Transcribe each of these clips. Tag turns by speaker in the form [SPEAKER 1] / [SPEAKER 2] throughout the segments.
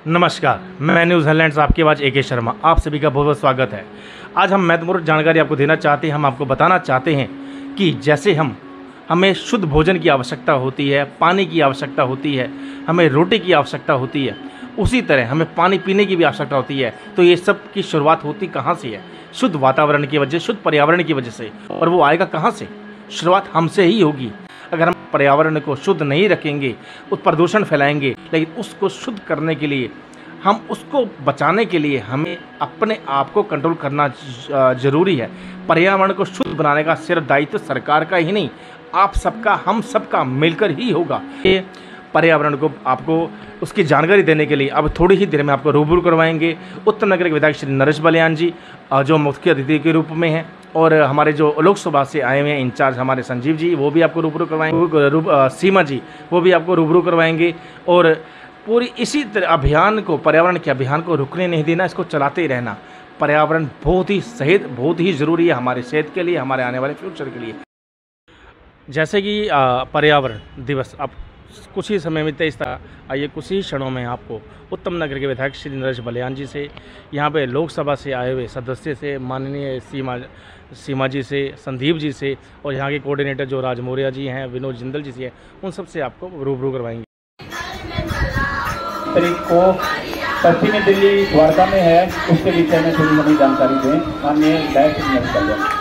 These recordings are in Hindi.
[SPEAKER 1] नमस्कार, मैं न्यूज़ हेडलाइंस आपकी आवाज़ AK शर्मा। आप सभी का बहुत बहुत स्वागत है। आज हम महत्वपूर्ण जानकारी आपको देना चाहते हैं। हम आपको बताना चाहते हैं कि जैसे हमें शुद्ध भोजन की आवश्यकता होती है, पानी की आवश्यकता होती है, हमें रोटी की आवश्यकता होती है, उसी तरह हमें पानी पीने की भी आवश्यकता होती है। तो ये सब की शुरुआत होती कहाँ से है? शुद्ध वातावरण की वजह, शुद्ध पर्यावरण की वजह से। और वो आएगा कहाँ से? शुरुआत हमसे ही होगी। अगर हम पर्यावरण को शुद्ध नहीं रखेंगे, उस प्रदूषण फैलाएंगे, लेकिन उसको शुद्ध करने के लिए, हम उसको बचाने के लिए हमें अपने आप को कंट्रोल करना ज़रूरी है। पर्यावरण को शुद्ध बनाने का सिर्फ दायित्व सरकार का ही नहीं, आप सबका, हम सबका मिलकर ही होगा। ये पर्यावरण को आपको उसकी जानकारी देने के लिए अब थोड़ी ही देर में आपको रूबरू करवाएंगे उत्तम नगर के विधायक श्री नरेश बलियान जी, जो मुख्य अतिथि के रूप में हैं, और हमारे जो लोकसभा से आए हुए हैं इंचार्ज हमारे संजीव जी, वो भी आपको रूबरू करवाएंगे, सीमा जी, वो भी आपको रूबरू करवाएंगे। और पूरी इसी तरह अभियान को, पर्यावरण के अभियान को रुकने नहीं देना, इसको चलाते ही रहना। पर्यावरण बहुत ही ज़रूरी है हमारे सेहत के लिए, हमारे आने वाले फ्यूचर के लिए। जैसे कि पर्यावरण दिवस अब कुछ ही समय में 23 आइए कुछ ही क्षणों में आपको उत्तम नगर के विधायक श्री नरेश बलियान जी से, यहाँ पे लोकसभा से आए हुए सदस्य से, माननीय सीमा जी से, संदीप जी से, और यहाँ के कोऑर्डिनेटर जो राज मौर्य जी हैं, विनोद जिंदल जी से, उन सब से आपको रूबरू करवाएंगे।
[SPEAKER 2] तारीख को पश्चिमी दिल्ली द्वारका में है, उसके विषय में थोड़ी हमें जानकारी दें। माननीय विधायक श्री नरेश बलियान।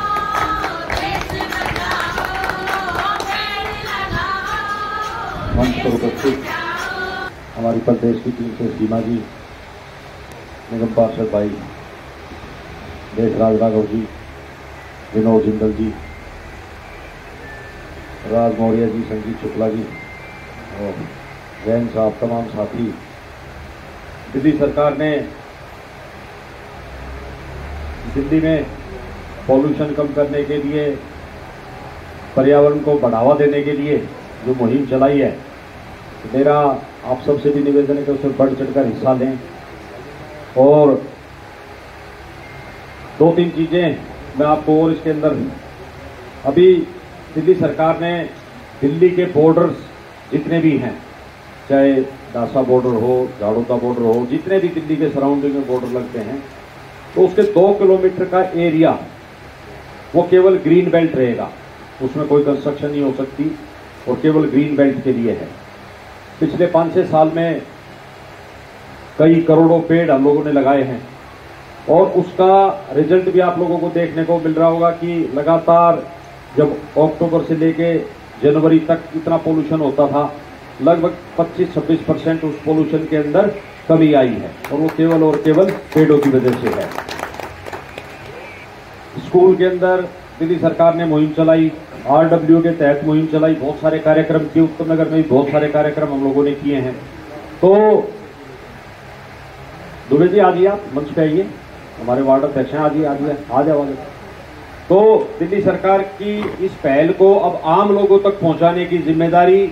[SPEAKER 2] मंच पर उपस्थित हमारी प्रदेश की टीम से सीमा जी, निगम पार्षद भाई देशराज राघव जी, विनोद जिंदल जी, राज मौर्य जी, संजीव शुक्ला जी और जैन साहब, तमाम साथी। दिल्ली सरकार ने दिल्ली में पॉल्यूशन कम करने के लिए, पर्यावरण को बढ़ावा देने के लिए जो मुहिम चलाई है, तो मेरा आप सबसे भी निवेदन है कि उसमें बढ़ चढ़कर हिस्सा लें। और दो तीन चीज़ें मैं आपको, और इसके अंदर अभी दिल्ली सरकार ने दिल्ली के बॉर्डर्स जितने भी हैं, चाहे दासा बॉर्डर हो, झाड़ोता बॉर्डर हो, जितने भी दिल्ली के सराउंडिंग में बॉर्डर लगते हैं, तो उसके 2 किलोमीटर का एरिया वो केवल ग्रीन बेल्ट रहेगा, उसमें कोई कंस्ट्रक्शन नहीं हो सकती और केवल ग्रीन बेल्ट के लिए है। पिछले 5-6 साल में कई करोड़ों पेड़ हम लोगों ने लगाए हैं और उसका रिजल्ट भी आप लोगों को देखने को मिल रहा होगा कि लगातार जब अक्टूबर से लेके जनवरी तक इतना पोल्यूशन होता था, लगभग 25-26% उस पोल्यूशन के अंदर कमी आई है, और वो केवल और केवल पेड़ों की वजह से है। स्कूल के अंदर दिल्ली सरकार ने मुहिम चलाई, RW के तहत मुहिम चलाई, बहुत सारे कार्यक्रम किए, उत्तम नगर में भी बहुत सारे कार्यक्रम हम लोगों ने किए हैं। तो दुबे जी आ जाइए, आप मंच पे आइए, हमारे वार्ड अध्यक्ष हैं, आ जाओ। तो दिल्ली सरकार की इस पहल को अब आम लोगों तक पहुंचाने की जिम्मेदारी,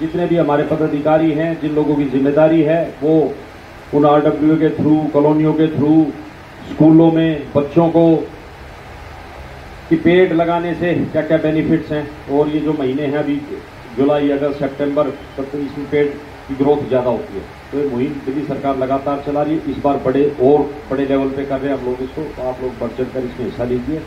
[SPEAKER 2] जितने भी हमारे पदाधिकारी हैं, जिन लोगों की जिम्मेदारी है, वो उन RW के थ्रू, कॉलोनियों के थ्रू, स्कूलों में बच्चों को कि पेड़ लगाने से क्या क्या बेनिफिट्स हैं। और ये जो महीने हैं अभी जुलाई, अगस्त, सितंबर, तब तक इसमें पेड़ की ग्रोथ ज़्यादा होती है। तो ये मुहिम दिल्ली सरकार लगातार चला रही है। इस बार बड़े लेवल पे कर रहे हैं हम लोग इसको, तो आप लोग बढ़ चढ़ कर इसमें हिस्सा लीजिए,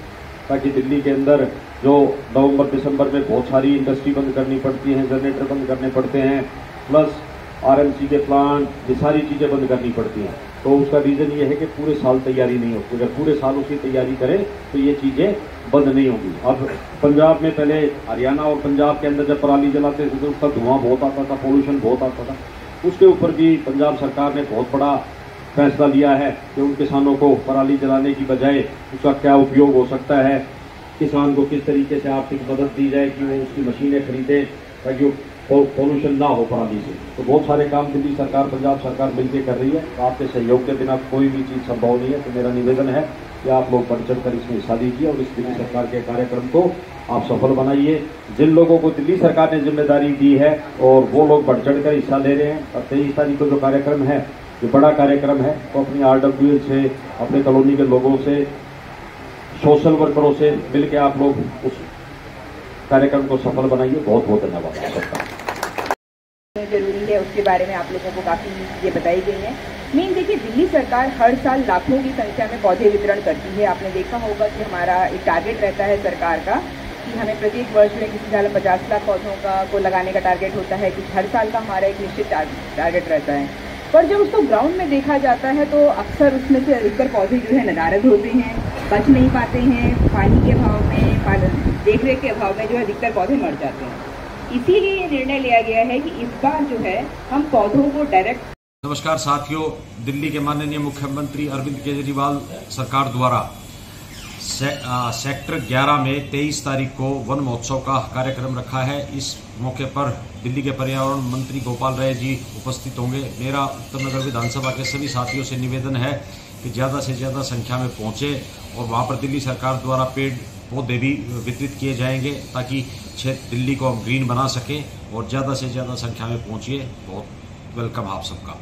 [SPEAKER 2] ताकि दिल्ली के अंदर जो नवंबर दिसंबर में बहुत सारी इंडस्ट्री बंद करनी पड़ती हैं, जनरेटर बंद करने पड़ते हैं, प्लस RMC के प्लांट, ये सारी चीज़ें बंद करनी पड़ती हैं। तो उसका रीज़न ये है कि पूरे साल तैयारी नहीं होती। अगर पूरे साल उसकी तैयारी करें तो ये चीज़ें बंद नहीं होंगी। अब पंजाब में पहले, हरियाणा और पंजाब के अंदर जब पराली जलाते थे तो उसका धुआं बहुत आता था, पोल्यूशन बहुत आता था। उसके ऊपर भी पंजाब सरकार ने बहुत बड़ा फैसला लिया है कि उन किसानों को पराली जलाने की बजाय उसका क्या उपयोग हो सकता है, किसान को किस तरीके से आर्थिक मदद दी जाए कि वो उसकी मशीनें खरीदें ताकि पोल्यूशन ना हो पराली से। तो बहुत सारे काम दिल्ली सरकार, पंजाब सरकार मिलकर कर रही है। तो आपके सहयोग के बिना कोई भी चीज़ संभव नहीं है। तो मेरा निवेदन है कि आप लोग बढ़ चढ़ कर इसमें हिस्सा लीजिए और इस दिल्ली सरकार के कार्यक्रम को आप सफल बनाइए। जिन लोगों को दिल्ली सरकार ने जिम्मेदारी दी है और वो लोग बढ़ चढ़ कर हिस्सा ले रहे हैं। और 23 तारीख को जो कार्यक्रम है, जो बड़ा कार्यक्रम है, तो अपनी RW से, अपने कॉलोनी के लोगों से, सोशल वर्करों से मिलकर आप लोग उस कार्यक्रम को सफल बनाइए। बहुत बहुत धन्यवाद आपका।
[SPEAKER 3] जरूरी है उसके बारे में आप लोगों को काफ़ी चीज़ें बताई गई हैं। मेन देखिए, दिल्ली सरकार हर साल लाखों की संख्या में पौधे वितरण करती है। आपने देखा होगा कि हमारा एक टारगेट रहता है सरकार का कि हमें प्रत्येक वर्ष में किसी साल 50 लाख पौधों को लगाने का टारगेट होता है। कुछ हर साल का हमारा एक निश्चित टारगेट रहता है, पर जब उसको ग्राउंड में देखा जाता है तो अक्सर उसमें से अधिकतर पौधे जो है नदारद होते हैं, बच नहीं पाते हैं, पानी के अभाव में, देख रेख के अभाव में जो है अधिकतर पौधे मर जाते हैं। इसीलिए ये निर्णय लिया गया है कि इस बार जो है हम पौधों को डायरेक्ट।
[SPEAKER 4] नमस्कार साथियों, दिल्ली के माननीय मुख्यमंत्री अरविंद केजरीवाल सरकार द्वारा सेक्टर 11 में 23 तारीख को वन महोत्सव का कार्यक्रम रखा है। इस मौके पर दिल्ली के पर्यावरण मंत्री गोपाल राय जी उपस्थित होंगे। मेरा उत्तर नगर विधानसभा के सभी साथियों से निवेदन है कि ज़्यादा से ज़्यादा संख्या में पहुंचे और वहां पर दिल्ली सरकार द्वारा पेड़ पौधे भी वितरित किए जाएंगे ताकि क्षेत्र दिल्ली को हम ग्रीन बना सकें और ज़्यादा से ज़्यादा संख्या में पहुंचिए। बहुत वेलकम आप सबका।